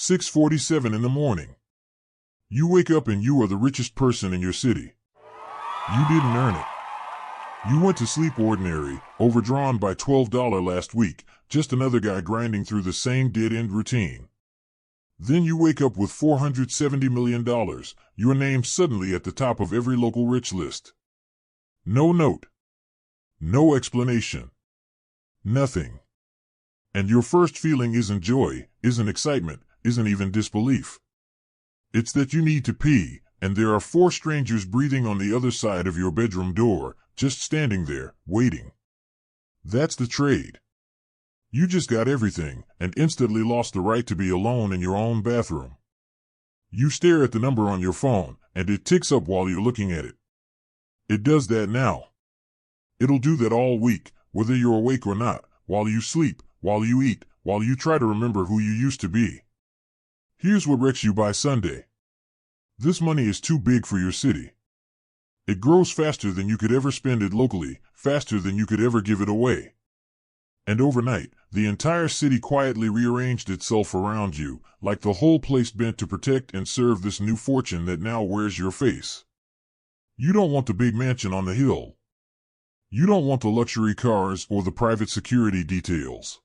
6:47 in the morning. You wake up and you are the richest person in your city. You didn't earn it. You went to sleep ordinary, overdrawn by $12 last week, just another guy grinding through the same dead-end routine. Then you wake up with $470 million, your name suddenly at the top of every local rich list. No note. No explanation. Nothing. And your first feeling isn't joy, isn't excitement, isn't even disbelief. It's that you need to pee, and there are 4 strangers breathing on the other side of your bedroom door, just standing there, waiting. That's the trade. You just got everything, and instantly lost the right to be alone in your own bathroom. You stare at the number on your phone, and it ticks up while you're looking at it. It does that now. It'll do that all week, whether you're awake or not, while you sleep, while you eat, while you try to remember who you used to be. Here's what wrecks you by Sunday. This money is too big for your city. It grows faster than you could ever spend it locally, faster than you could ever give it away. And overnight, the entire city quietly rearranged itself around you, like the whole place bent to protect and serve this new fortune that now wears your face. You don't want the big mansion on the hill. You don't want the luxury cars or the private security details.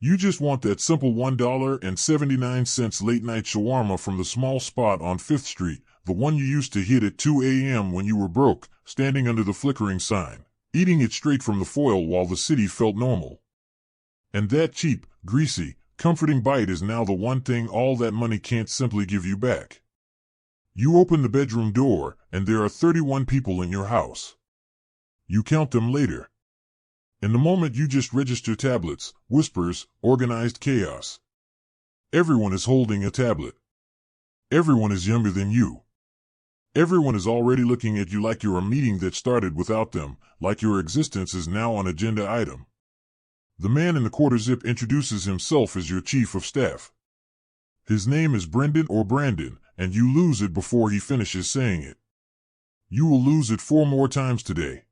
You just want that simple $1.79 late-night shawarma from the small spot on 5th Street, the one you used to hit at 2 a.m. when you were broke, standing under the flickering sign, eating it straight from the foil while the city felt normal. And that cheap, greasy, comforting bite is now the one thing all that money can't simply give you back. You open the bedroom door, and there are 31 people in your house. You count them later. In the moment you just register tablets, whispers, organized chaos. Everyone is holding a tablet. Everyone is younger than you. Everyone is already looking at you like you're a meeting that started without them, like your existence is now an agenda item. The man in the quarter zip introduces himself as your chief of staff. His name is Brendan or Brandon, and you lose it before he finishes saying it. You will lose it 4 more times today.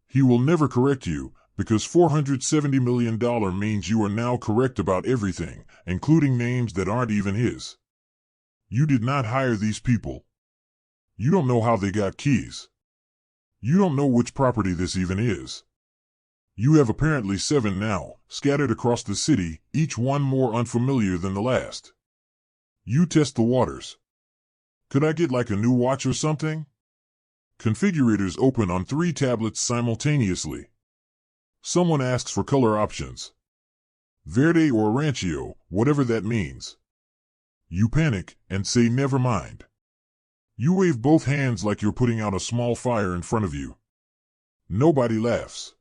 He will never correct you, because $470 million means you are now correct about everything, including names that aren't even his. You did not hire these people. You don't know how they got keys. You don't know which property this even is. You have apparently 7 now, scattered across the city, each one more unfamiliar than the last. You test the waters. Could I get like a new watch or something? Configurators open on 3 tablets simultaneously. Someone asks for color options. Verde or Ranchio, whatever that means. You panic and say never mind. You wave both hands like you're putting out a small fire in front of you. Nobody laughs.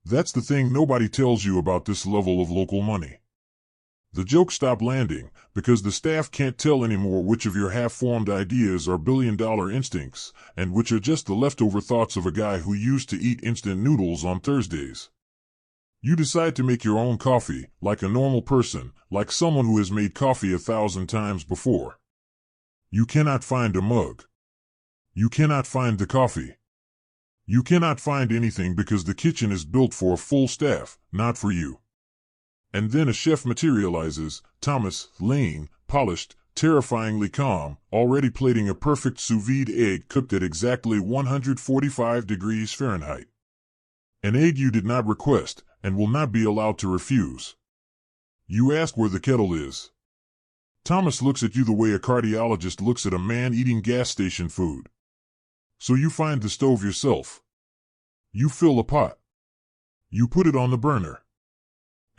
That's the thing nobody tells you about this level of local money. The jokes stop landing because the staff can't tell anymore which of your half-formed ideas are billion-dollar instincts and which are just the leftover thoughts of a guy who used to eat instant noodles on Thursdays. You decide to make your own coffee, like a normal person, like someone who has made coffee 1,000 times before. You cannot find a mug. You cannot find the coffee. You cannot find anything because the kitchen is built for a full staff, not for you. And then a chef materializes, Thomas, lean, polished, terrifyingly calm, already plating a perfect sous vide egg cooked at exactly 145 degrees Fahrenheit. An egg you did not request, and will not be allowed to refuse. You ask where the kettle is. Thomas looks at you the way a cardiologist looks at a man eating gas station food. So you find the stove yourself. You fill a pot. You put it on the burner.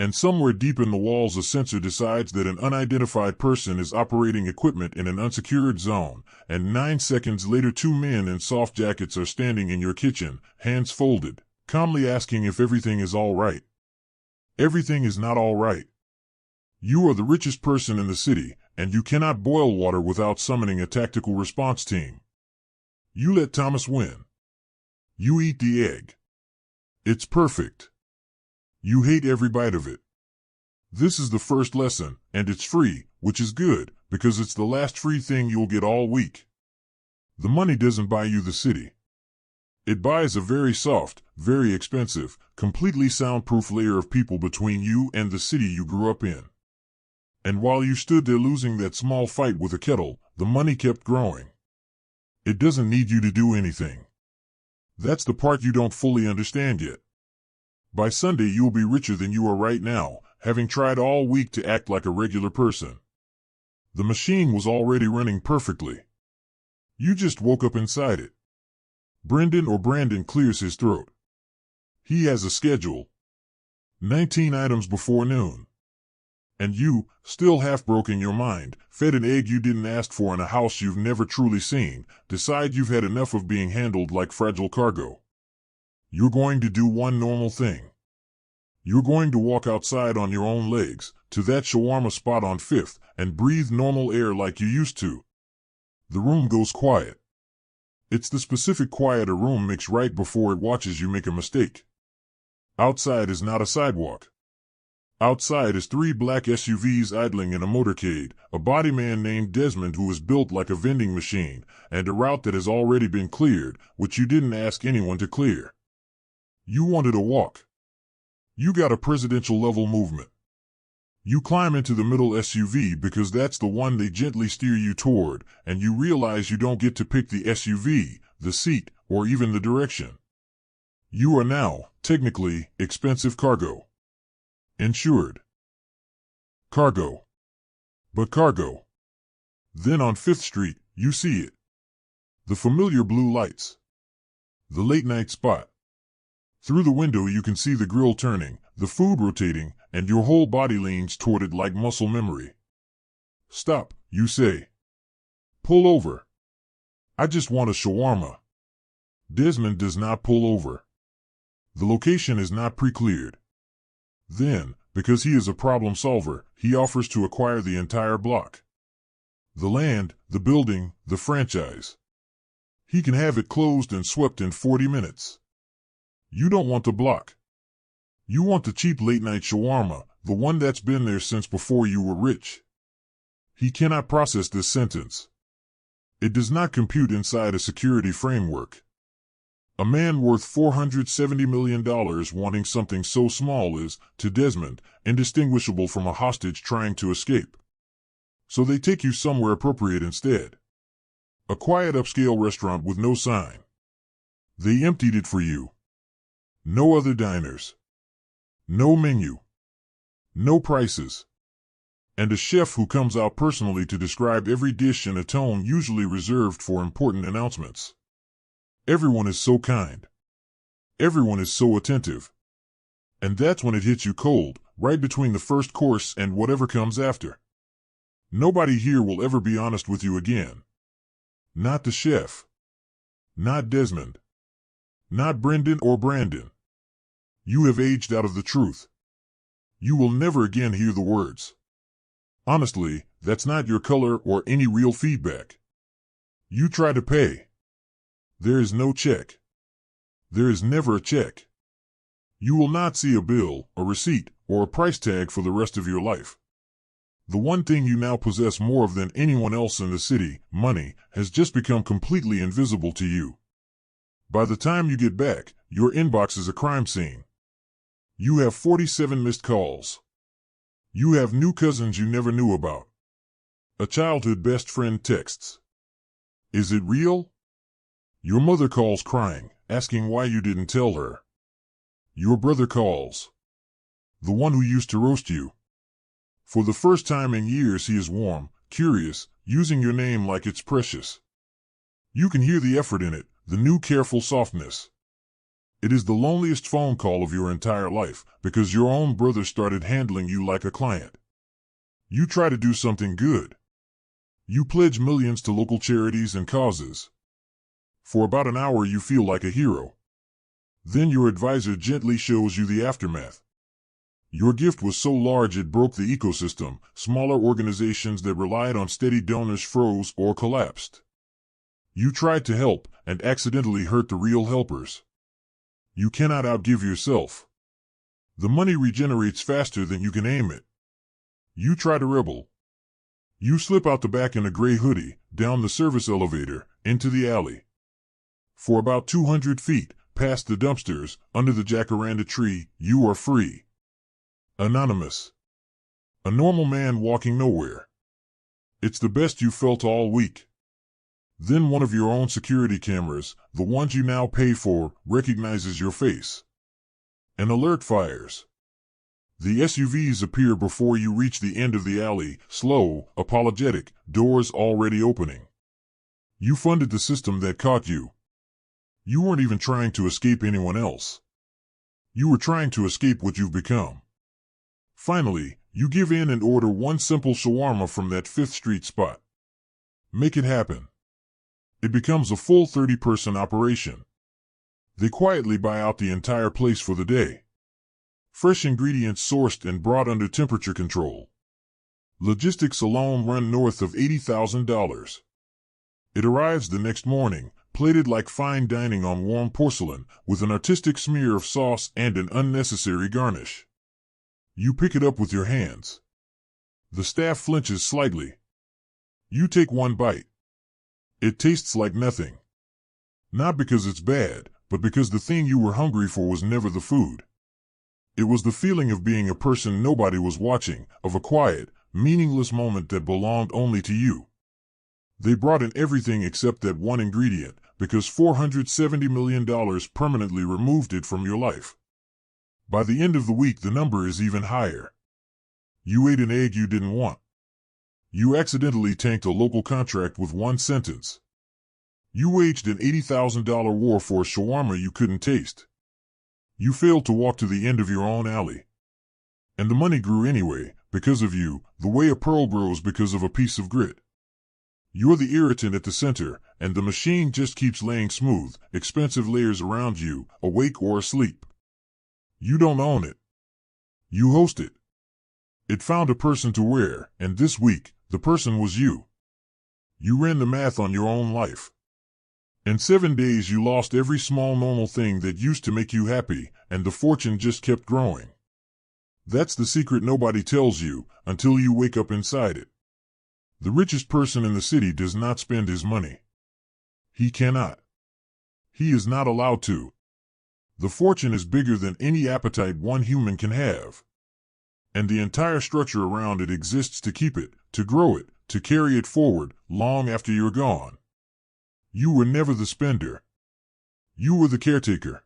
And somewhere deep in the walls a sensor decides that an unidentified person is operating equipment in an unsecured zone, and 9 seconds later 2 men in soft jackets are standing in your kitchen, hands folded, calmly asking if everything is all right. Everything is not all right. You are the richest person in the city, and you cannot boil water without summoning a tactical response team. You let Thomas win. You eat the egg. It's perfect. You hate every bite of it. This is the first lesson, and it's free, which is good, because it's the last free thing you'll get all week. The money doesn't buy you the city. It buys a very soft, very expensive, completely soundproof layer of people between you and the city you grew up in. And while you stood there losing that small fight with a kettle, the money kept growing. It doesn't need you to do anything. That's the part you don't fully understand yet. By Sunday you'll be richer than you are right now, having tried all week to act like a regular person. The machine was already running perfectly. You just woke up inside it. Brandon clears his throat. He has a schedule. 19 items before noon. And you, still half broke in your mind, fed an egg you didn't ask for in a house you've never truly seen, decide you've had enough of being handled like fragile cargo. You're going to do one normal thing. You're going to walk outside on your own legs, to that shawarma spot on 5th, and breathe normal air like you used to. The room goes quiet. It's the specific quiet a room makes right before it watches you make a mistake. Outside is not a sidewalk. Outside is 3 black SUVs idling in a motorcade, a bodyman named Desmond who is built like a vending machine, and a route that has already been cleared, which you didn't ask anyone to clear. You wanted a walk. You got a presidential-level movement. You climb into the middle SUV because that's the one they gently steer you toward, and you realize you don't get to pick the SUV, the seat, or even the direction. You are now, technically, expensive cargo. Insured. Cargo. But cargo. Then on 5th Street, you see it. The familiar blue lights. The late-night spot. Through the window you can see the grill turning, the food rotating, and your whole body leans toward it like muscle memory. Stop, you say. Pull over. I just want a shawarma. Desmond does not pull over. The location is not pre-cleared. Then, because he is a problem solver, he offers to acquire the entire block. The land, the building, the franchise. He can have it closed and swept in 40 minutes. You don't want the block. You want the cheap late-night shawarma, the one that's been there since before you were rich. He cannot process this sentence. It does not compute inside a security framework. A man worth $470 million wanting something so small is, to Desmond, indistinguishable from a hostage trying to escape. So they take you somewhere appropriate instead. A quiet upscale restaurant with no sign. They emptied it for you. No other diners. No menu. No prices. And a chef who comes out personally to describe every dish in a tone usually reserved for important announcements. Everyone is so kind. Everyone is so attentive. And that's when it hits you cold, right between the first course and whatever comes after. Nobody here will ever be honest with you again. Not the chef. Not Desmond. Not Brendan or Brandon. You have aged out of the truth. You will never again hear the words. Honestly, that's not your color or any real feedback. You try to pay. There is no check. There is never a check. You will not see a bill, a receipt, or a price tag for the rest of your life. The one thing you now possess more of than anyone else in the city, money, has just become completely invisible to you. By the time you get back, your inbox is a crime scene. You have 47 missed calls. You have new cousins you never knew about. A childhood best friend texts. Is it real? Your mother calls crying, asking why you didn't tell her. Your brother calls. The one who used to roast you. For the first time in years he is warm, curious, using your name like it's precious. You can hear the effort in it, the new careful softness. It is the loneliest phone call of your entire life, because your own brother started handling you like a client. You try to do something good. You pledge millions to local charities and causes. For about an hour you feel like a hero. Then your advisor gently shows you the aftermath. Your gift was so large it broke the ecosystem. Smaller organizations that relied on steady donors froze or collapsed. You tried to help and accidentally hurt the real helpers. You cannot outgive yourself. The money regenerates faster than you can aim it. You try to rebel. You slip out the back in a gray hoodie, down the service elevator, into the alley. For about 200 feet, past the dumpsters, under the jacaranda tree, you are free. Anonymous. A normal man walking nowhere. It's the best you felt all week. Then one of your own security cameras, the ones you now pay for, recognizes your face. An alert fires. The SUVs appear before you reach the end of the alley, slow, apologetic, doors already opening. You funded the system that caught you. You weren't even trying to escape anyone else. You were trying to escape what you've become. Finally, you give in and order one simple shawarma from that 5th Street spot. Make it happen. It becomes a full 30-person operation. They quietly buy out the entire place for the day. Fresh ingredients sourced and brought under temperature control. Logistics alone run north of $80,000. It arrives the next morning, plated like fine dining on warm porcelain, with an artistic smear of sauce and an unnecessary garnish. You pick it up with your hands. The staff flinches slightly. You take one bite. It tastes like nothing. Not because it's bad, but because the thing you were hungry for was never the food. It was the feeling of being a person nobody was watching, of a quiet, meaningless moment that belonged only to you. They brought in everything except that one ingredient, because $470 million permanently removed it from your life. By the end of the week, the number is even higher. You ate an egg you didn't want. You accidentally tanked a local contract with one sentence. You waged an $80,000 war for a shawarma you couldn't taste. You failed to walk to the end of your own alley. And the money grew anyway, because of you, the way a pearl grows because of a piece of grit. You're the irritant at the center, and the machine just keeps laying smooth, expensive layers around you, awake or asleep. You don't own it. You host it. It found a person to wear, and this week, the person was you. You ran the math on your own life. In 7 days you lost every small normal thing that used to make you happy, and the fortune just kept growing. That's the secret nobody tells you, until you wake up inside it. The richest person in the city does not spend his money. He cannot. He is not allowed to. The fortune is bigger than any appetite one human can have. And the entire structure around it exists to keep it, to grow it, to carry it forward, long after you're gone. You were never the spender. You were the caretaker.